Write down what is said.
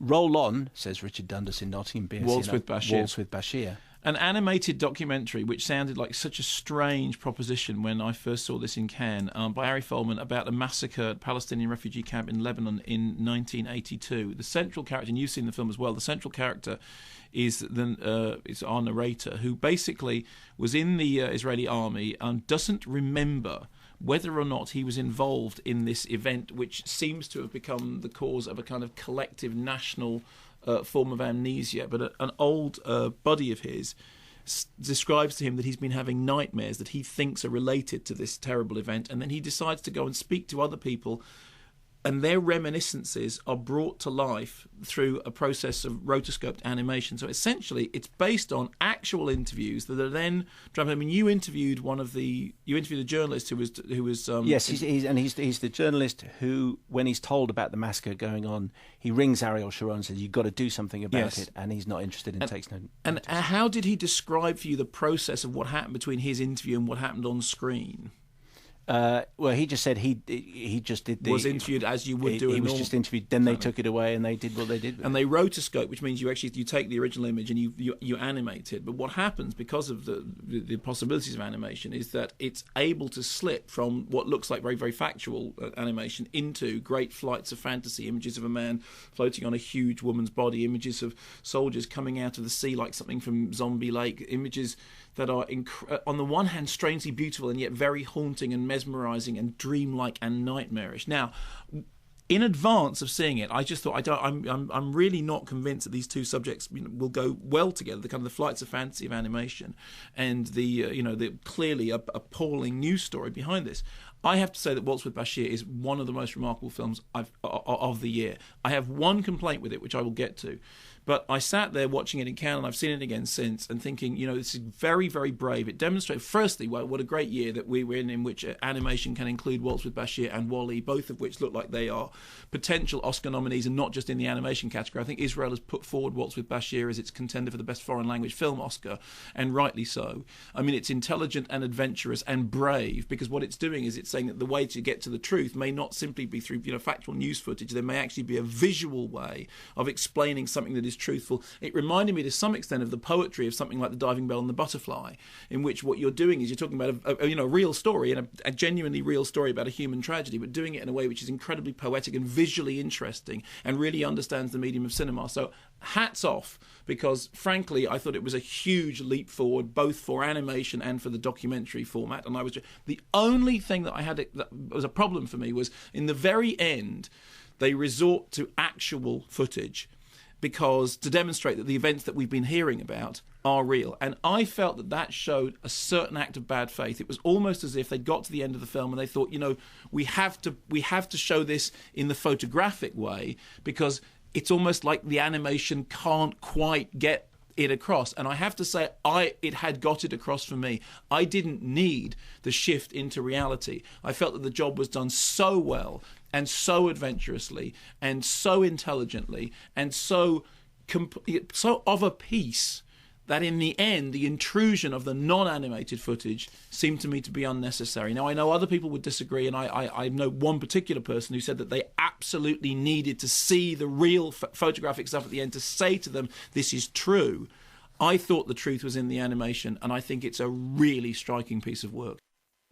roll on, says Richard Dundas in Nottingham. Waltz with Bashir. Waltz with Bashir. An animated documentary, which sounded like such a strange proposition when I first saw this in Cannes, by Ari Folman, about a massacred Palestinian refugee camp in Lebanon in 1982. The central character, and you've seen the film as well, the central character is our narrator, who basically was in the Israeli army and doesn't remember whether or not he was involved in this event, which seems to have become the cause of a kind of collective national form of amnesia. But an old buddy of his describes to him that he's been having nightmares that he thinks are related to this terrible event, and then he decides to go and speak to other people, and their reminiscences are brought to life through a process of rotoscoped animation. So essentially, it's based on actual interviews that are then. I mean, you interviewed a journalist who was. Yes, he's the journalist who, when he's told about the massacre going on, he rings Ariel Sharon and says, "You've got to do something about it," and he's not interested and takes no. And how did he describe for you the process of what happened between his interview and what happened on screen? Well, he just said he just did was interviewed as you would do. He was just interviewed. Then they took it away and they did what they did. And they rotoscope, which means you take the original image and you animate it. But what happens because of the possibilities of animation is that it's able to slip from what looks like very, very factual animation into great flights of fantasy, images of a man floating on a huge woman's body, images of soldiers coming out of the sea like something from Zombie Lake, images that are on the one hand strangely beautiful and yet very haunting and mesmerising and dreamlike and nightmarish. Now, in advance of seeing it, I just thought I'm really not convinced that these two subjects will go well together. The kind of the flights of fantasy of animation and the clearly appalling news story behind this. I have to say that Waltz with Bashir is one of the most remarkable films of the year. I have one complaint with it, which I will get to. But I sat there watching it in Cannes, and I've seen it again since, and thinking, this is very, very brave. It demonstrates, firstly, what a great year that we were in which animation can include Waltz with Bashir and Wall-E, both of which look like they are potential Oscar nominees, and not just in the animation category. I think Israel has put forward Waltz with Bashir as its contender for the Best Foreign Language Film Oscar, and rightly so. I mean, it's intelligent and adventurous and brave, because what it's doing is it's saying that the way to get to the truth may not simply be through factual news footage. There may actually be a visual way of explaining something that is truthful. It reminded me to some extent of the poetry of something like The Diving Bell and the Butterfly, in which what you're doing is you're talking about a real story, and a genuinely real story about a human tragedy, but doing it in a way which is incredibly poetic and visually interesting and really understands the medium of cinema. So hats off, because frankly I thought it was a huge leap forward both for animation and for the documentary format. And the only thing that that was a problem for me was in the very end they resort to actual footage, because to demonstrate that the events that we've been hearing about are real. And I felt that showed a certain act of bad faith. It was almost as if they'd got to the end of the film and they thought, we have to show this in the photographic way, because it's almost like the animation can't quite get it across. And I have to say, it had got it across for me. I didn't need the shift into reality. I felt that the job was done so well and so adventurously and so intelligently and so of a piece that in the end the intrusion of the non-animated footage seemed to me to be unnecessary. Now, I know other people would disagree, and I know one particular person who said that they absolutely needed to see the real photographic stuff at the end to say to them, this is true. I thought the truth was in the animation, and I think it's a really striking piece of work.